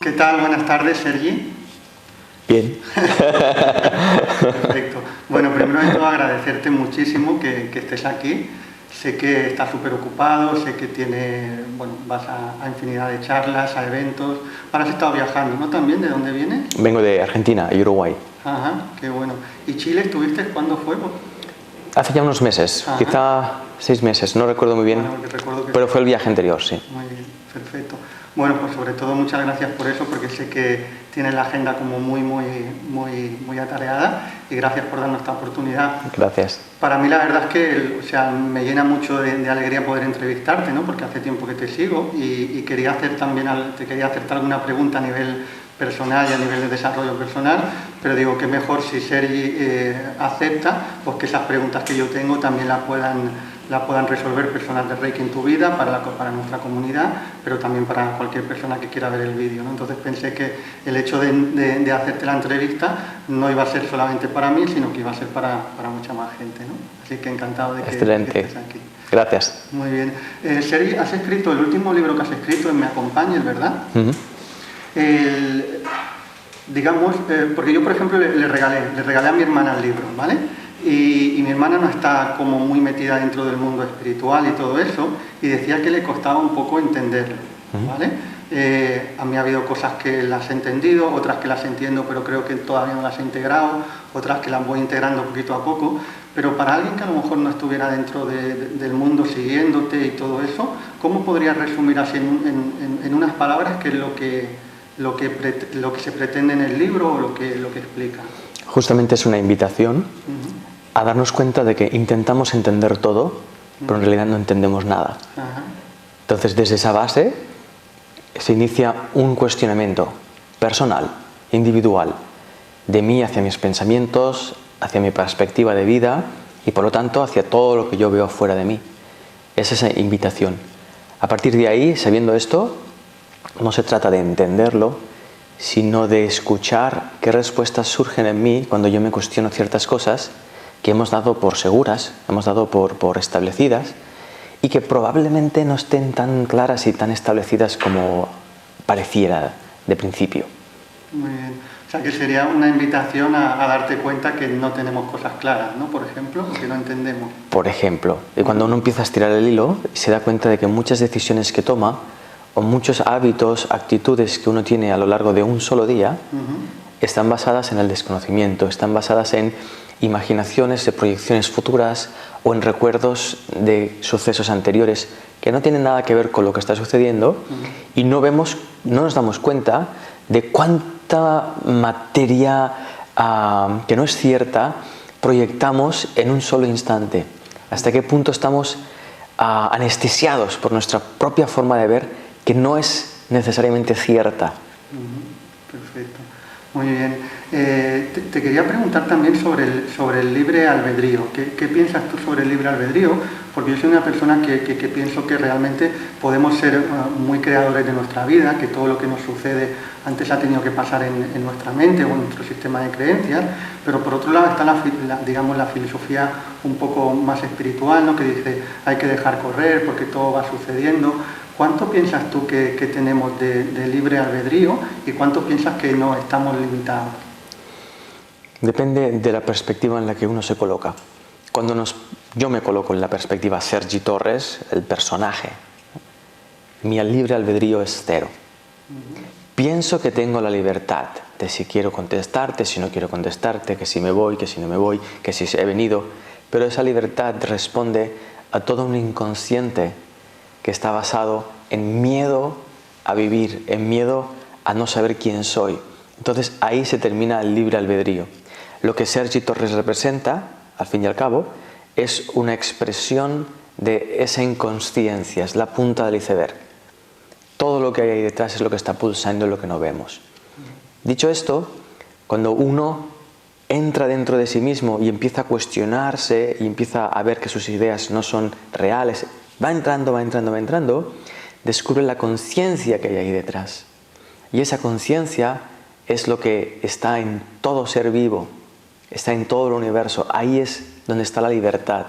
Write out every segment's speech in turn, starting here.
¿Qué tal? Buenas tardes, Sergi. Bien. Perfecto. Bueno, primero de todo agradecerte muchísimo que estés aquí. Sé que estás súper ocupado, sé que vas a infinidad de charlas, a eventos. Ahora has estado viajando, ¿no? También, ¿de dónde vienes? Vengo de Argentina y Uruguay. Ajá, qué bueno. ¿Y Chile estuviste? ¿Cuándo fue? Hace ya unos meses, Ajá. quizá 6 meses, no recuerdo muy bien, Bueno, recuerdo que pero fue el viaje anterior, sí. Muy bien, perfecto. Bueno, pues sobre todo muchas gracias por eso, porque sé que tienes la agenda como muy atareada, y gracias por darnos esta oportunidad. Gracias. Para mí la verdad es que me llena mucho de alegría poder entrevistarte, ¿no? Porque hace tiempo que te sigo y quería hacerte alguna pregunta a nivel personal y a nivel de desarrollo personal, pero digo que mejor si Sergi acepta, pues que esas preguntas que yo tengo también la puedan resolver personas de Reiki en tu vida, para nuestra comunidad, pero también para cualquier persona que quiera ver el vídeo, ¿no? Entonces pensé que el hecho de hacerte la entrevista no iba a ser solamente para mí, sino que iba a ser para mucha más gente, ¿no? Así que encantado de que estés aquí. Gracias. Muy bien. Sergi, has escrito, el último libro que has escrito es Me Acompañes, ¿verdad? Uh-huh. Porque yo, por ejemplo, le regalé a mi hermana el libro, ¿vale? Y mi hermana no está como muy metida dentro del mundo espiritual y todo eso, y decía que le costaba un poco entenderlo, ¿vale? A mí ha habido cosas que las he entendido, otras que las entiendo pero creo que todavía no las he integrado, otras que las voy integrando poquito a poco, pero para alguien que a lo mejor no estuviera dentro del mundo siguiéndote y todo eso, ¿cómo podrías resumir así en unas palabras qué es lo que se pretende en el libro o lo que explica? Justamente es una invitación a darnos cuenta de que intentamos entender todo, pero en realidad no entendemos nada. Entonces, desde esa base se inicia un cuestionamiento personal, individual, de mí hacia mis pensamientos, hacia mi perspectiva de vida y por lo tanto hacia todo lo que yo veo fuera de mí. Es esa invitación. A partir de ahí, sabiendo esto, no se trata de entenderlo, sino de escuchar qué respuestas surgen en mí cuando yo me cuestiono ciertas cosas que hemos dado por seguras, hemos dado por establecidas y que probablemente no estén tan claras y tan establecidas como pareciera de principio. Muy bien. O sea, que sería una invitación a darte cuenta que no tenemos cosas claras, ¿no? Por ejemplo, o que no entendemos. Por ejemplo, cuando uno empieza a estirar el hilo, se da cuenta de que muchas decisiones que toma o muchos hábitos, actitudes que uno tiene a lo largo de un solo día, están basadas en el desconocimiento, están basadas en imaginaciones de proyecciones futuras o en recuerdos de sucesos anteriores que no tienen nada que ver con lo que está sucediendo y no nos damos cuenta de cuánta materia que no es cierta proyectamos en un solo instante, hasta qué punto estamos anestesiados por nuestra propia forma de ver que no es necesariamente cierta. Perfecto. Muy bien. Te quería preguntar también sobre el libre albedrío. ¿Qué piensas tú sobre el libre albedrío? Porque yo soy una persona que pienso que realmente podemos ser muy creadores de nuestra vida, que todo lo que nos sucede antes ha tenido que pasar en nuestra mente o en nuestro sistema de creencias, pero por otro lado está la filosofía un poco más espiritual, ¿no? Que dice hay que dejar correr porque todo va sucediendo. ¿Cuánto piensas tú que tenemos de libre albedrío y cuánto piensas que no estamos limitados? Depende de la perspectiva en la que uno se coloca. Yo me coloco en la perspectiva Sergi Torres, el personaje, mi libre albedrío es 0. Pienso que tengo la libertad de si quiero contestarte, si no quiero contestarte, que si me voy, que si no me voy, que si he venido, pero esa libertad responde a todo un inconsciente que está basado en miedo a vivir, en miedo a no saber quién soy. Entonces ahí se termina el libre albedrío. Lo que Sergi Torres representa, al fin y al cabo, es una expresión de esa inconsciencia, es la punta del iceberg. Todo lo que hay ahí detrás es lo que está pulsando, lo que no vemos. Dicho esto, cuando uno entra dentro de sí mismo y empieza a cuestionarse y empieza a ver que sus ideas no son reales, va entrando, descubre la conciencia que hay ahí detrás. Y esa conciencia es lo que está en todo ser vivo, está en todo el universo. Ahí es donde está la libertad,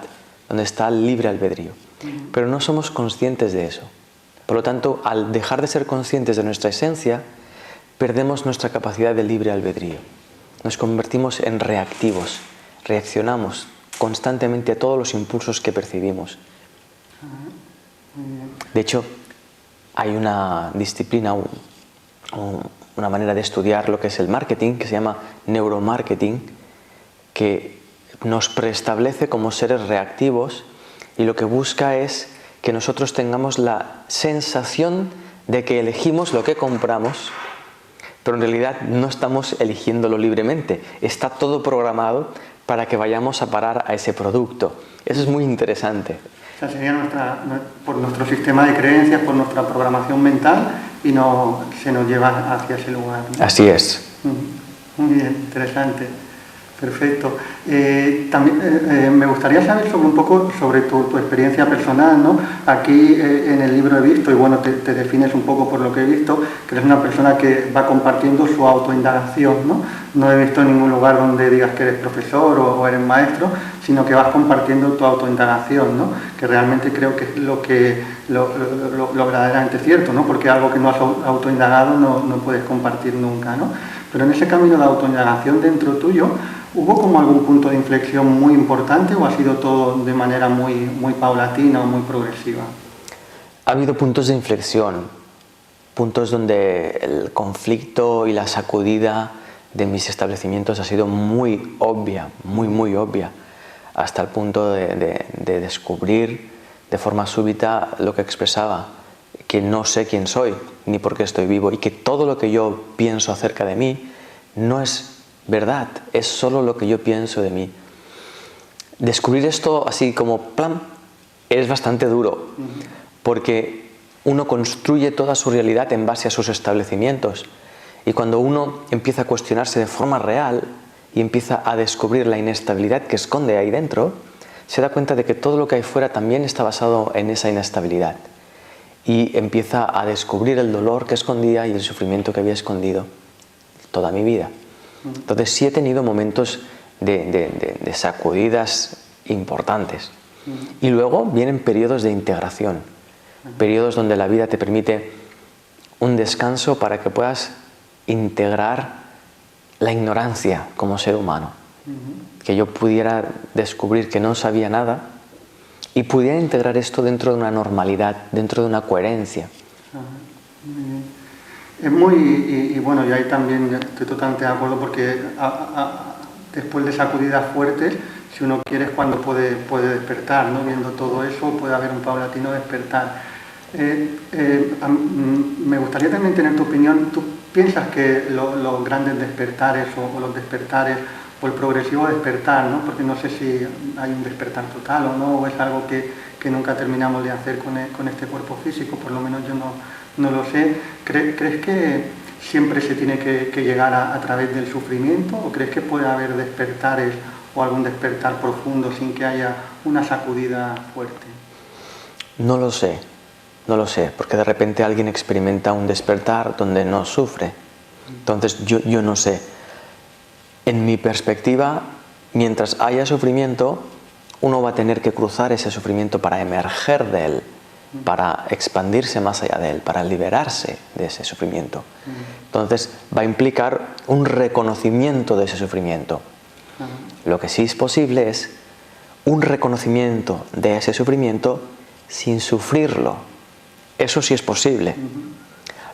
donde está el libre albedrío. Pero no somos conscientes de eso. Por lo tanto, al dejar de ser conscientes de nuestra esencia, perdemos nuestra capacidad de libre albedrío. Nos convertimos en reactivos, reaccionamos constantemente a todos los impulsos que percibimos. De hecho, hay una disciplina, una manera de estudiar lo que es el marketing, que se llama neuromarketing, que nos preestablece como seres reactivos y lo que busca es que nosotros tengamos la sensación de que elegimos lo que compramos, pero en realidad no estamos eligiéndolo libremente. Está todo programado para que vayamos a parar a ese producto. Eso es muy interesante. O sea, sería por nuestro sistema de creencias, por nuestra programación mental y se nos lleva hacia ese lugar, ¿no? Así es. Muy bien, interesante. Perfecto. También me gustaría saber un poco sobre tu experiencia personal, ¿no? Aquí en el libro he visto, y bueno, te defines un poco por lo que he visto, que eres una persona que va compartiendo su autoindagación, ¿no? No he visto en ningún lugar donde digas que eres profesor o eres maestro, sino que vas compartiendo tu autoindagación, ¿no? Que realmente creo que es lo verdaderamente cierto, ¿no? Porque algo que no has autoindagado no puedes compartir nunca, ¿no? Pero en ese camino de autoindagación dentro tuyo, ¿hubo como algún punto de inflexión muy importante o ha sido todo de manera muy paulatina o muy progresiva? Ha habido puntos de inflexión, puntos donde el conflicto y la sacudida de mis establecimientos ha sido muy obvia, muy obvia, hasta el punto de descubrir de forma súbita lo que expresaba, que no sé quién soy ni por qué estoy vivo y que todo lo que yo pienso acerca de mí no es verdad, es solo lo que yo pienso de mí. Descubrir esto así como plan es bastante duro, porque uno construye toda su realidad en base a sus establecimientos y cuando uno empieza a cuestionarse de forma real y empieza a descubrir la inestabilidad que esconde ahí dentro, se da cuenta de que todo lo que hay fuera también está basado en esa inestabilidad y empieza a descubrir el dolor que escondía y el sufrimiento que había escondido toda mi vida. Entonces sí he tenido momentos de sacudidas importantes. Y luego vienen periodos de integración, periodos donde la vida te permite un descanso para que puedas integrar la ignorancia como ser humano. Que yo pudiera descubrir que no sabía nada y pudiera integrar esto dentro de una normalidad, dentro de una coherencia. Muy bien. Es y bueno, yo ahí también estoy totalmente de acuerdo porque después de sacudidas fuertes, si uno quiere es cuando puede despertar, ¿no? Viendo todo eso puede haber un paulatino despertar. Me gustaría también tener tu opinión. ¿Tú piensas que los grandes despertares o los despertares o el progresivo despertar, ¿no? Porque no sé si hay un despertar total o no, o es algo que nunca terminamos de hacer con este cuerpo físico, por lo menos yo no lo sé. ¿Crees que siempre se tiene que llegar a través del sufrimiento o crees que puede haber despertares o algún despertar profundo sin que haya una sacudida fuerte? No lo sé, porque de repente alguien experimenta un despertar donde no sufre. Entonces yo no sé. En mi perspectiva, mientras haya sufrimiento, uno va a tener que cruzar ese sufrimiento para emerger de él, para expandirse más allá de él, para liberarse de ese sufrimiento. Entonces va a implicar un reconocimiento de ese sufrimiento. Lo que sí es posible es un reconocimiento de ese sufrimiento sin sufrirlo. Eso sí es posible.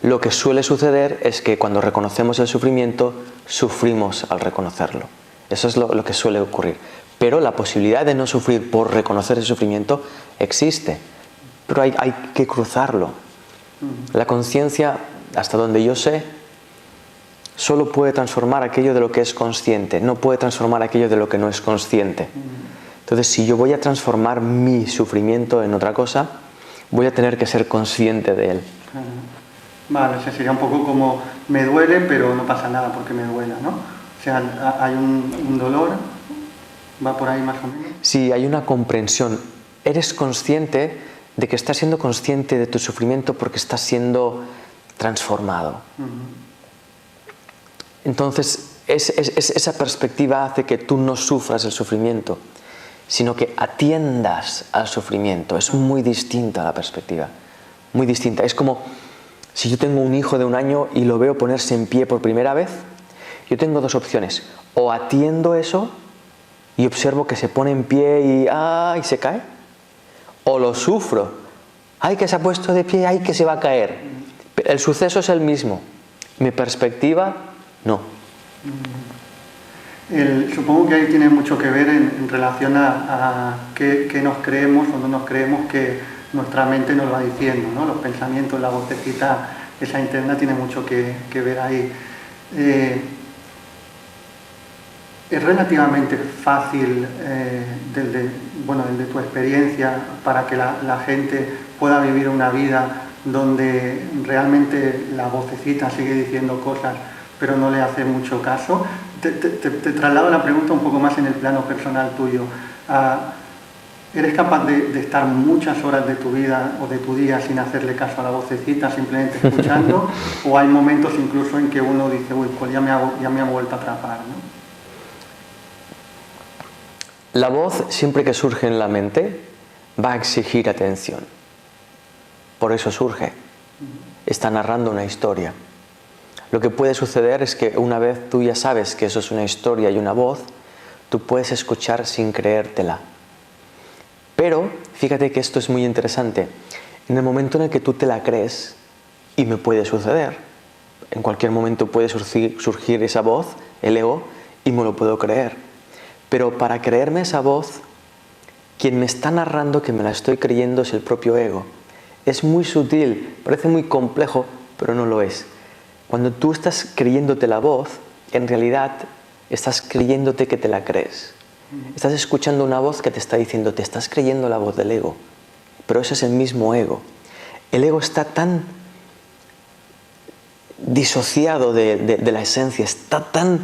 Lo que suele suceder es que cuando reconocemos el sufrimiento, sufrimos al reconocerlo. Eso es lo que suele ocurrir. Pero la posibilidad de no sufrir por reconocer el sufrimiento existe. Pero hay que cruzarlo. La conciencia, hasta donde yo sé, solo puede transformar aquello de lo que es consciente, no puede transformar aquello de lo que no es consciente. Entonces, si yo voy a transformar mi sufrimiento en otra cosa, voy a tener que ser consciente de él. Vale, o sea, sería un poco como me duele, pero no pasa nada porque me duela, ¿no? O sea, hay un dolor, va por ahí más o menos. Sí, hay una comprensión. Eres consciente de que estás siendo consciente de tu sufrimiento porque estás siendo transformado. Entonces, esa perspectiva hace que tú no sufras el sufrimiento, sino que atiendas al sufrimiento. Es muy distinta la perspectiva, muy distinta. Es como Si yo tengo un hijo de 1 año y lo veo ponerse en pie por primera vez, yo tengo 2 opciones. O atiendo eso y observo que se pone en pie y se cae. O lo sufro. ¡Ay, que se ha puesto de pie! ¡Ay, que se va a caer! El suceso es el mismo. Mi perspectiva, no. Supongo que ahí tiene mucho que ver en relación a qué nos creemos o no nos creemos que nuestra mente nos va diciendo, ¿no? Los pensamientos, la vocecita, esa interna tiene mucho que ver ahí. Es relativamente fácil, desde tu experiencia, para que la gente pueda vivir una vida donde realmente la vocecita sigue diciendo cosas, pero no le hace mucho caso. Te traslado la pregunta un poco más en el plano personal tuyo. ¿Eres capaz de estar muchas horas de tu vida o de tu día sin hacerle caso a la vocecita, simplemente escuchando? ¿O hay momentos incluso en que uno dice, uy, pues ya me ha vuelto a atrapar, ¿no? La voz, siempre que surge en la mente, va a exigir atención. Por eso surge. Está narrando una historia. Lo que puede suceder es que una vez tú ya sabes que eso es una historia y una voz, tú puedes escuchar sin creértela. Pero, fíjate que esto es muy interesante. En el momento en el que tú te la crees, y me puede suceder, en cualquier momento puede surgir esa voz, el ego, y me lo puedo creer. Pero para creerme esa voz, quien me está narrando que me la estoy creyendo es el propio ego. Es muy sutil, parece muy complejo, pero no lo es. Cuando tú estás creyéndote la voz, en realidad estás creyéndote que te la crees. Estás escuchando una voz que te está diciendo, te estás creyendo la voz del ego. Pero ese es el mismo ego. El ego está tan disociado de la esencia, está tan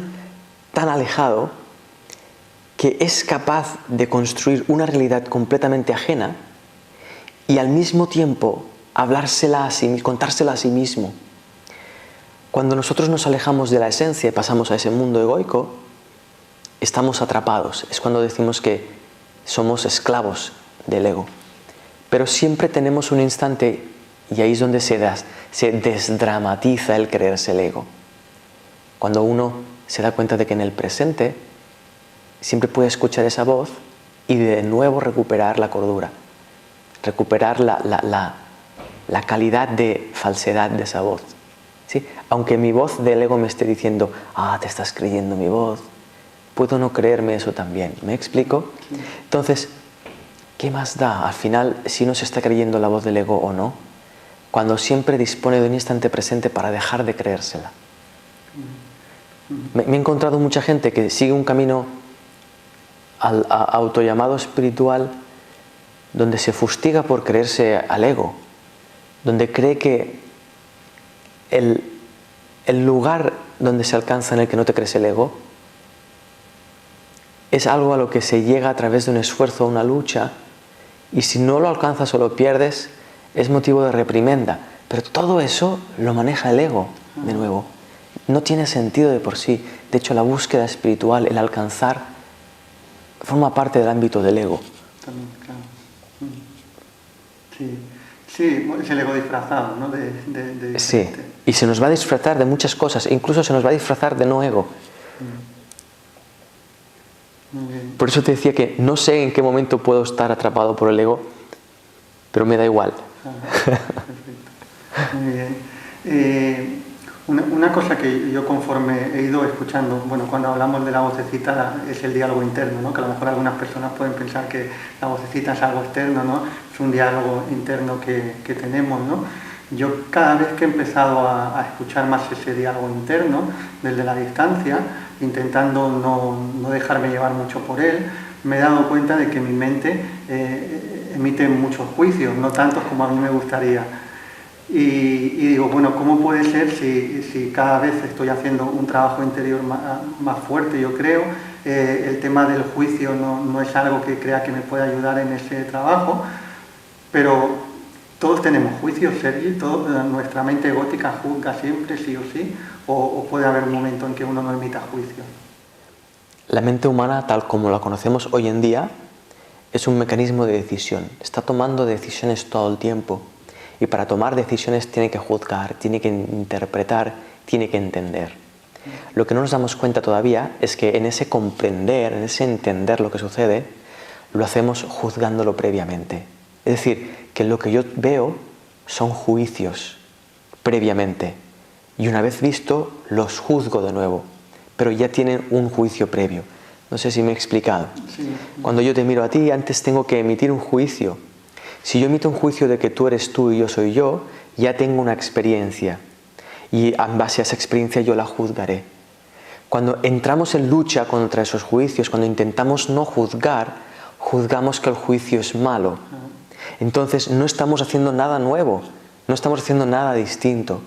alejado, que es capaz de construir una realidad completamente ajena y al mismo tiempo contársela a sí mismo. Cuando nosotros nos alejamos de la esencia y pasamos a ese mundo egoico, estamos atrapados. Es cuando decimos que somos esclavos del ego. Pero siempre tenemos un instante, y ahí es donde se desdramatiza el creerse el ego. Cuando uno se da cuenta de que en el presente siempre puede escuchar esa voz y de nuevo recuperar la cordura, recuperar la calidad de falsedad de esa voz. ¿Sí? Aunque mi voz del ego me esté diciendo, te estás creyendo mi voz, puedo no creerme eso también. ¿Me explico? Entonces, ¿qué más da al final si uno se está creyendo la voz del ego o no? Cuando siempre dispone de un instante presente para dejar de creérsela. Me he encontrado mucha gente que sigue un camino autollamado espiritual donde se fustiga por creerse al ego, donde cree que el lugar donde se alcanza en el que no te crees el ego es algo a lo que se llega a través de un esfuerzo, una lucha, y si no lo alcanzas o lo pierdes es motivo de reprimenda, pero todo eso lo maneja el ego de nuevo. No tiene sentido de por sí. De hecho, la búsqueda espiritual, el alcanzar, forma parte del ámbito del ego. También, claro. Sí, es el ego disfrazado, ¿no? Sí, y se nos va a disfrazar de muchas cosas, incluso se nos va a disfrazar de no ego. Muy bien. Por eso te decía que no sé en qué momento puedo estar atrapado por el ego, pero me da igual. Perfecto. Muy bien. Una cosa que yo conforme he ido escuchando, bueno, cuando hablamos de la vocecita es el diálogo interno, ¿no? Que a lo mejor algunas personas pueden pensar que la vocecita es algo externo, ¿no? Es un diálogo interno que tenemos, ¿no? Yo cada vez que he empezado a escuchar más ese diálogo interno, desde la distancia, intentando no dejarme llevar mucho por él, me he dado cuenta de que mi mente emite muchos juicios, no tantos como a mí me gustaría. Y digo, bueno, ¿cómo puede ser si cada vez estoy haciendo un trabajo interior más fuerte? Yo creo, el tema del juicio no es algo que crea que me pueda ayudar en ese trabajo, pero todos tenemos juicios, Sergi, nuestra mente egótica juzga siempre, sí o sí, o puede haber un momento en que uno no emita juicio. La mente humana, tal como la conocemos hoy en día, es un mecanismo de decisión. Está tomando decisiones todo el tiempo. y para tomar decisiones tiene que juzgar, tiene que interpretar, tiene que entender. Lo que no nos damos cuenta todavía es que en ese comprender, en ese entender lo que sucede, lo hacemos juzgándolo previamente. Es decir, que lo que yo veo son juicios previamente y una vez visto los juzgo de nuevo, pero ya tienen un juicio previo. No sé si me he explicado. Sí. Cuando yo te miro a ti, antes tengo que emitir un juicio. Si yo emito un juicio de que tú eres tú y yo soy yo, ya tengo una experiencia y en base a esa experiencia yo la juzgaré. Cuando entramos en lucha contra esos juicios, cuando intentamos no juzgar, juzgamos que el juicio es malo. Entonces no estamos haciendo nada nuevo, no estamos haciendo nada distinto.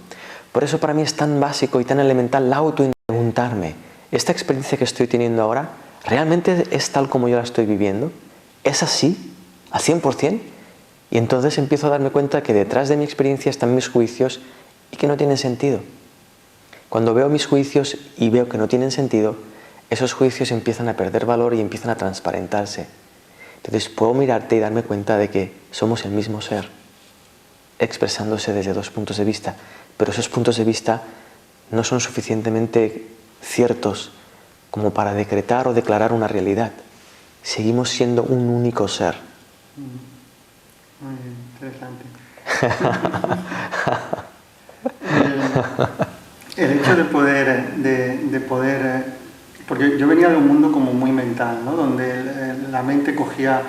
Por eso para mí es tan básico y tan elemental la preguntarme, ¿esta experiencia que estoy teniendo ahora realmente es tal como yo la estoy viviendo? ¿Es así? ¿Al 100%? Y entonces empiezo a darme cuenta que detrás de mi experiencia están mis juicios y que no tienen sentido. Cuando veo mis juicios y veo que no tienen sentido, esos juicios empiezan a perder valor y empiezan a transparentarse. Entonces puedo mirarte y darme cuenta de que somos el mismo ser, expresándose desde dos puntos de vista, pero esos puntos de vista no son suficientemente ciertos como para decretar o declarar una realidad. Seguimos siendo un único ser. Muy interesante. El hecho de poder, porque yo venía de un mundo como muy mental, ¿no? Donde la mente cogía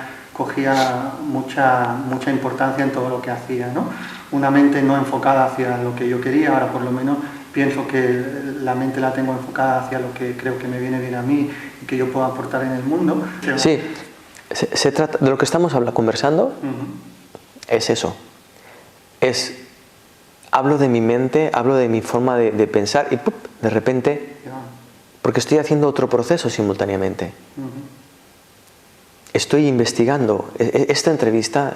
mucha importancia en todo lo que hacía, ¿no? Una mente no enfocada hacia lo que yo quería, ahora por lo menos pienso que la mente la tengo enfocada hacia lo que creo que me viene bien a mí y que yo puedo aportar en el mundo. Sí, se trata de lo que estamos conversando, es eso. Hablo de mi mente, hablo de mi forma de pensar y ¡pup!, de repente, porque estoy haciendo otro proceso simultáneamente. Estoy investigando. Esta entrevista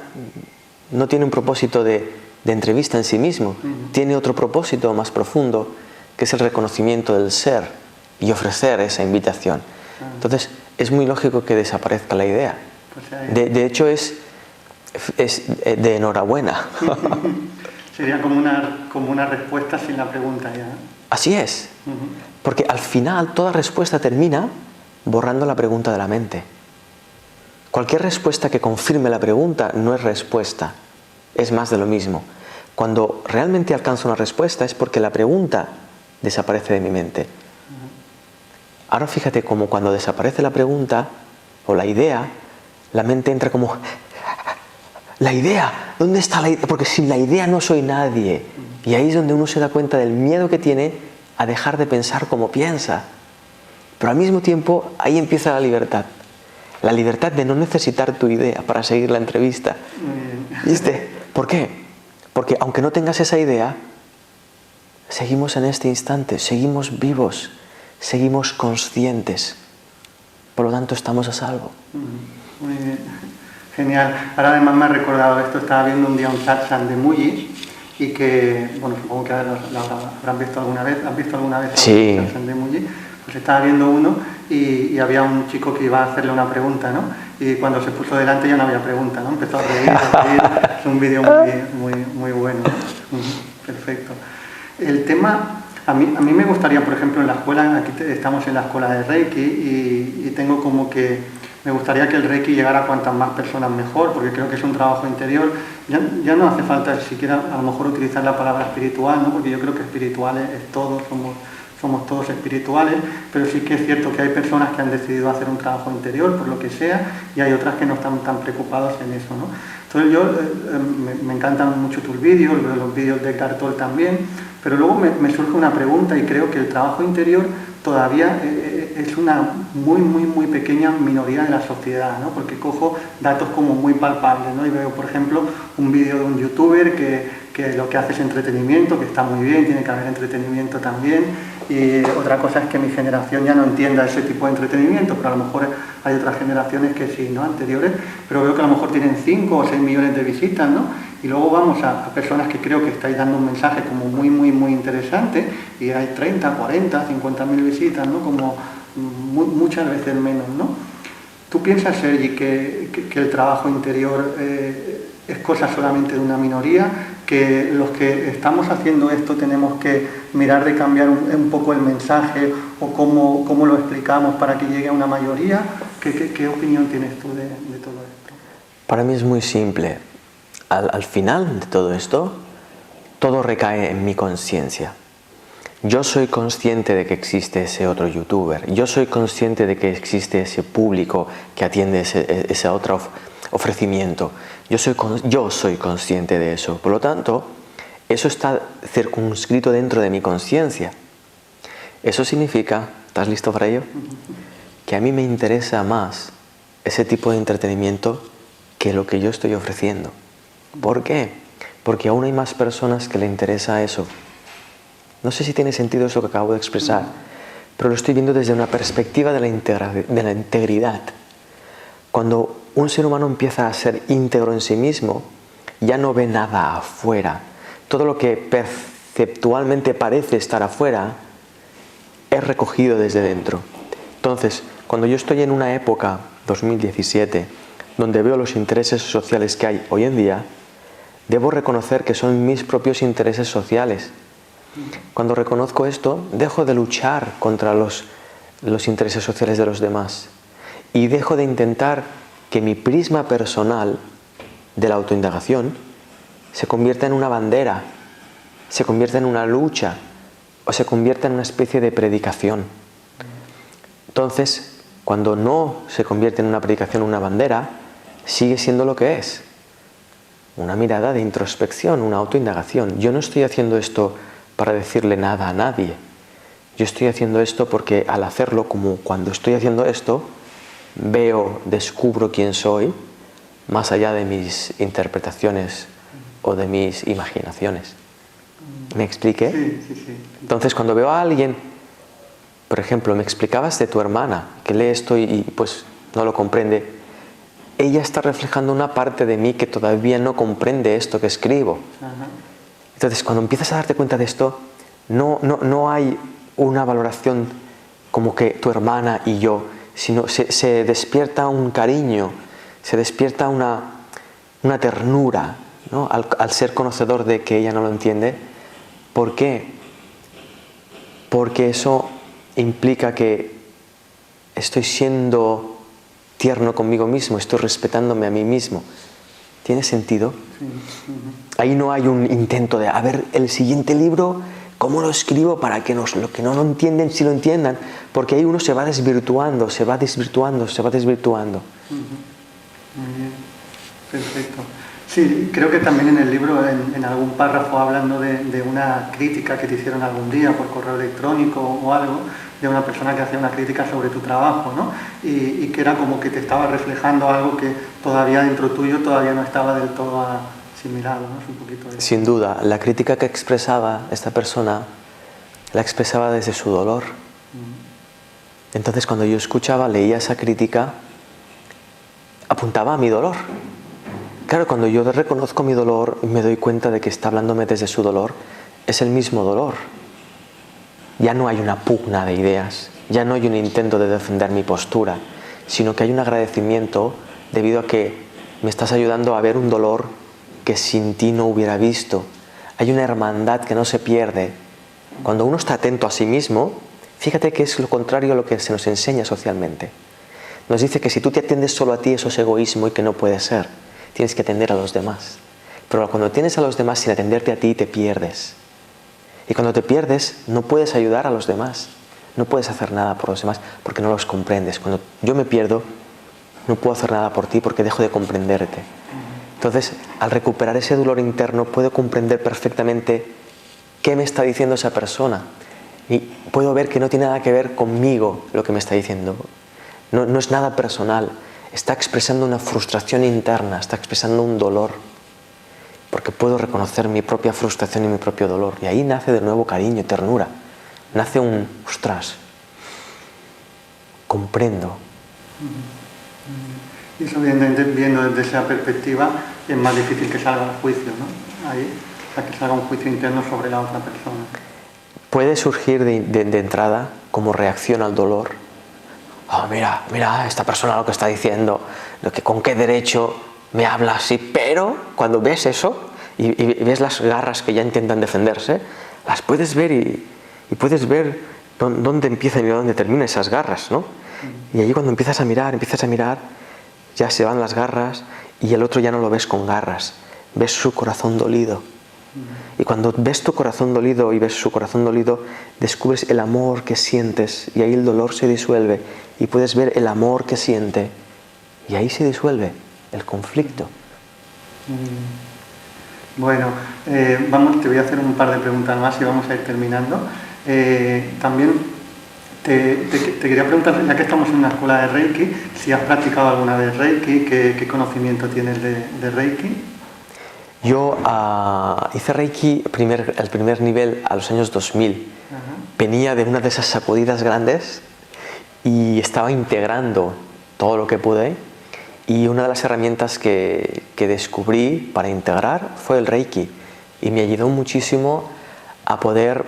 no tiene un propósito de entrevista en sí mismo, tiene otro propósito más profundo, que es el reconocimiento del ser y ofrecer esa invitación. Entonces, es muy lógico que desaparezca la idea. De hecho, es de enhorabuena. Sería como una respuesta sin la pregunta ya. Así es, porque al final toda respuesta termina borrando la pregunta de la mente. Cualquier respuesta que confirme la pregunta no es respuesta, es más de lo mismo. Cuando realmente alcanzo una respuesta es porque la pregunta desaparece de mi mente. Ahora fíjate como cuando desaparece la pregunta o la idea, la mente entra como... La idea, ¿dónde está la idea? Porque sin la idea no soy nadie. Y ahí es donde uno se da cuenta del miedo que tiene a dejar de pensar como piensa. Pero al mismo tiempo, ahí empieza la libertad. La libertad de no necesitar tu idea para seguir la entrevista. ¿Viste? ¿Por qué? Porque aunque no tengas esa idea, seguimos en este instante, seguimos vivos, seguimos conscientes. Por lo tanto, estamos a salvo. Muy bien. Genial. Ahora además me ha recordado esto, estaba viendo un día un satsang de Muji y que, bueno, supongo que lo habrán visto alguna vez. ¿Has visto alguna vez sí. el satsang de Muji? Pues estaba viendo uno y había un chico que iba a hacerle una pregunta, ¿no? Y cuando se puso delante ya no había pregunta, ¿no? Empezó a reír. Es un vídeo muy bueno. Perfecto. El tema, a mí me gustaría, por ejemplo, en la escuela, aquí estamos en la escuela de Reiki y tengo como que me gustaría que el Reiki llegara a cuantas más personas mejor, porque creo que es un trabajo interior. Ya no hace falta siquiera a lo mejor utilizar la palabra espiritual, ¿no? Porque yo creo que espiritual es todo, somos todos espirituales, pero sí que es cierto que hay personas que han decidido hacer un trabajo interior, por lo que sea, y hay otras que no están tan preocupadas en eso, ¿no? Entonces me encantan mucho tus vídeos, los vídeos de Eckhart Tolle también, pero luego me surge una pregunta y creo que el trabajo interior todavía es una muy pequeña minoría de la sociedad, ¿no? Porque cojo datos como muy palpables, ¿no? Y veo, por ejemplo, un vídeo de un youtuber que lo que hace es entretenimiento, que está muy bien, tiene que haber entretenimiento también, y otra cosa es que mi generación ya no entienda ese tipo de entretenimiento, pero a lo mejor hay otras generaciones que sí, ¿no? Anteriores, pero veo que a lo mejor tienen 5 o 6 millones de visitas, ¿no? Y luego vamos a personas que creo que estáis dando un mensaje como muy interesante y hay 30, 40, 50.000 visitas, ¿no? Como muchas veces menos, ¿no? ¿Tú piensas, Sergi, que el trabajo interior es cosa solamente de una minoría, que los que estamos haciendo esto tenemos que mirar de cambiar un poco el mensaje o cómo lo explicamos para que llegue a una mayoría? ¿Qué opinión tienes tú de todo esto? Para mí es muy simple. Al final de todo esto, todo recae en mi conciencia. Yo soy consciente de que existe ese otro youtuber. Yo soy consciente de que existe ese público que atiende ese otro ofrecimiento. Yo soy consciente de eso. Por lo tanto, eso está circunscrito dentro de mi conciencia. Eso significa, ¿estás listo para ello? Que a mí me interesa más ese tipo de entretenimiento que lo que yo estoy ofreciendo. ¿Por qué? Porque aún hay más personas que le interesa eso. No sé si tiene sentido eso que acabo de expresar, pero lo estoy viendo desde una perspectiva de la integridad. Cuando un ser humano empieza a ser íntegro en sí mismo, ya no ve nada afuera. Todo lo que perceptualmente parece estar afuera es recogido desde dentro. Entonces, cuando yo estoy en una época, 2017, donde veo los intereses sociales que hay hoy en día, debo reconocer que son mis propios intereses sociales. Cuando reconozco esto, dejo de luchar contra los intereses sociales de los demás y dejo de intentar que mi prisma personal de la autoindagación se convierta en una bandera, se convierta en una lucha o se convierta en una especie de predicación. Entonces, cuando no se convierte en una predicación o una bandera, sigue siendo lo que es. Una mirada de introspección, una autoindagación. Yo no estoy haciendo esto para decirle nada a nadie. Yo estoy haciendo esto porque al hacerlo, como cuando estoy haciendo esto, descubro quién soy, más allá de mis interpretaciones o de mis imaginaciones. ¿Me expliqué? Sí. Entonces, cuando veo a alguien, por ejemplo, me explicabas de tu hermana, que lee esto y pues no lo comprende, ella está reflejando una parte de mí que todavía no comprende esto que escribo. Ajá. Entonces, cuando empiezas a darte cuenta de esto, no hay una valoración como que tu hermana y yo, sino se despierta un cariño, se despierta una ternura, ¿no? Al ser conocedor de que ella no lo entiende. ¿Por qué? Porque eso implica que estoy siendo tierno conmigo mismo, estoy respetándome a mí mismo. ¿Tiene sentido? Sí. Ahí no hay un intento de, a ver, el siguiente libro, ¿cómo lo escribo para que lo que no lo entienden, sí lo entiendan? Porque ahí uno se va desvirtuando, se va desvirtuando. Muy bien, perfecto. Sí, creo que también en el libro, en algún párrafo, hablando de una crítica que te hicieron algún día por correo electrónico o algo, de una persona que hacía una crítica sobre tu trabajo, ¿no? Y que era como que te estaba reflejando algo que todavía dentro tuyo todavía no estaba del todo asimilado, ¿no? Es un poquito de... Sin duda, la crítica que expresaba esta persona, la expresaba desde su dolor. Entonces, cuando yo leía esa crítica, apuntaba a mi dolor. Claro, cuando yo reconozco mi dolor y me doy cuenta de que está hablándome desde su dolor, es el mismo dolor. Ya no hay una pugna de ideas, ya no hay un intento de defender mi postura, sino que hay un agradecimiento debido a que me estás ayudando a ver un dolor que sin ti no hubiera visto. Hay una hermandad que no se pierde. Cuando uno está atento a sí mismo, fíjate que es lo contrario a lo que se nos enseña socialmente. Nos dice que si tú te atiendes solo a ti, eso es egoísmo y que no puede ser. Tienes que atender a los demás. Pero cuando atiendes a los demás sin atenderte a ti, te pierdes. Y cuando te pierdes, no puedes ayudar a los demás. No puedes hacer nada por los demás porque no los comprendes. Cuando yo me pierdo, no puedo hacer nada por ti porque dejo de comprenderte. Entonces, al recuperar ese dolor interno, puedo comprender perfectamente qué me está diciendo esa persona. Y puedo ver que no tiene nada que ver conmigo lo que me está diciendo. No es nada personal. Está expresando una frustración interna, está expresando un dolor. Porque puedo reconocer mi propia frustración y mi propio dolor. Y ahí nace de nuevo cariño, ternura. Nace ostras, comprendo. Y eso viendo desde esa perspectiva es más difícil que salga un juicio, ¿no? Ahí, o sea, que salga un juicio interno sobre la otra persona. Puede surgir de entrada como reacción al dolor. Oh, mira, esta persona lo que está diciendo, con qué derecho me habla así. Pero cuando ves eso y ves las garras que ya intentan defenderse, las puedes ver y puedes ver dónde empiezan y dónde terminan esas garras, ¿no? Y allí cuando empiezas a mirar, ya se van las garras y el otro ya no lo ves con garras, ves su corazón dolido. Y cuando ves tu corazón dolido y ves su corazón dolido, descubres el amor que sientes y ahí el dolor se disuelve y puedes ver el amor que siente y ahí se disuelve el conflicto. Bueno, te voy a hacer un par de preguntas más y vamos a ir terminando. También te quería preguntar, ya que estamos en una escuela de Reiki, si has practicado alguna vez Reiki, qué conocimiento tienes de Reiki. Yo hice Reiki el primer nivel a los años 2000. Ajá. Venía de una de esas sacudidas grandes y estaba integrando todo lo que pude. Y una de las herramientas que descubrí para integrar fue el Reiki. Y me ayudó muchísimo a poder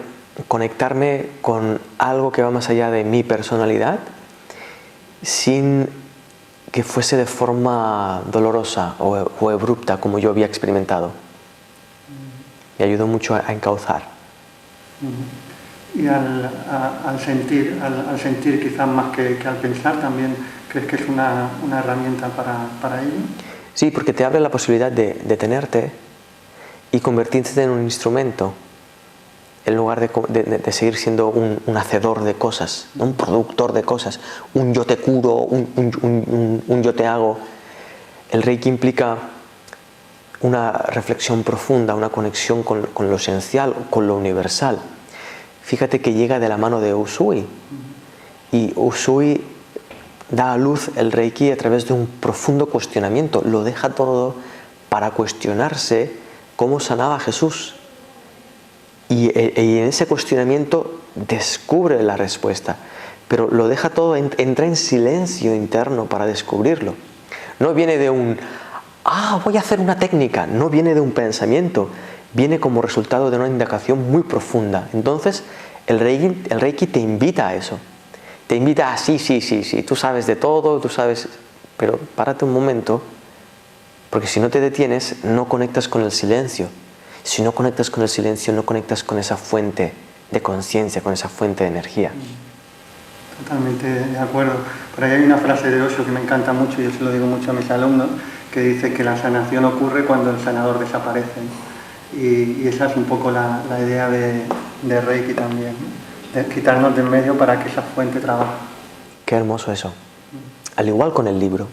conectarme con algo que va más allá de mi personalidad sin que fuese de forma dolorosa o abrupta como yo había experimentado. Me ayudó mucho a encauzar. Y al sentir quizás más que al pensar, ¿también crees que es una herramienta para ello? Sí, porque te abre la posibilidad de detenerte y convertirte en un instrumento en lugar de seguir siendo un hacedor de cosas, un productor de cosas, un yo te curo, un yo te hago. El Reiki implica una reflexión profunda, una conexión con lo esencial, con lo universal. Fíjate que llega de la mano de Usui y Usui da a luz el Reiki a través de un profundo cuestionamiento, lo deja todo para cuestionarse cómo sanaba Jesús. Y en ese cuestionamiento descubre la respuesta, pero lo deja todo, entra en silencio interno para descubrirlo. No viene de voy a hacer una técnica, no viene de un pensamiento, viene como resultado de una indagación muy profunda. Entonces, el Reiki te invita a eso, te invita a sí, tú sabes de todo, tú sabes, pero párate un momento, porque si no te detienes, no conectas con el silencio. Si no conectas con el silencio, no conectas con esa fuente de conciencia, con esa fuente de energía. Totalmente de acuerdo. Por ahí hay una frase de Osho que me encanta mucho y yo se lo digo mucho a mis alumnos, que dice que la sanación ocurre cuando el sanador desaparece. Y esa es un poco la idea de Reiki también, ¿no? De quitarnos de en medio para que esa fuente trabaje. Qué hermoso eso. Al igual con el libro,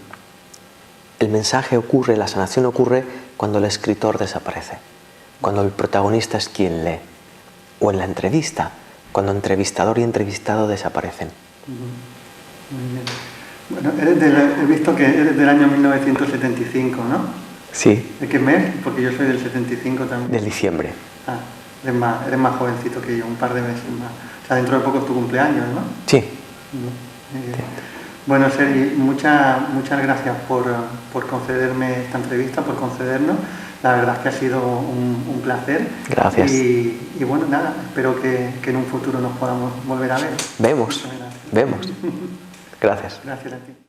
el mensaje ocurre, la sanación ocurre cuando el escritor desaparece. Cuando el protagonista es quien lee, o en la entrevista, cuando entrevistador y entrevistado desaparecen. Muy bien. Bueno, he visto que eres del año 1975, ¿no? Sí. ¿De qué mes? Porque yo soy del 75 también. Del diciembre. Ah, eres más jovencito que yo, un par de meses más. O sea, dentro de poco es tu cumpleaños, ¿no? Sí. Bueno, Sergi, muchas gracias por concederme esta entrevista, por concedernos. La verdad es que ha sido un placer. Gracias. Y bueno, nada, espero que en un futuro nos podamos volver a ver. Vemos. Gracias. Gracias a ti.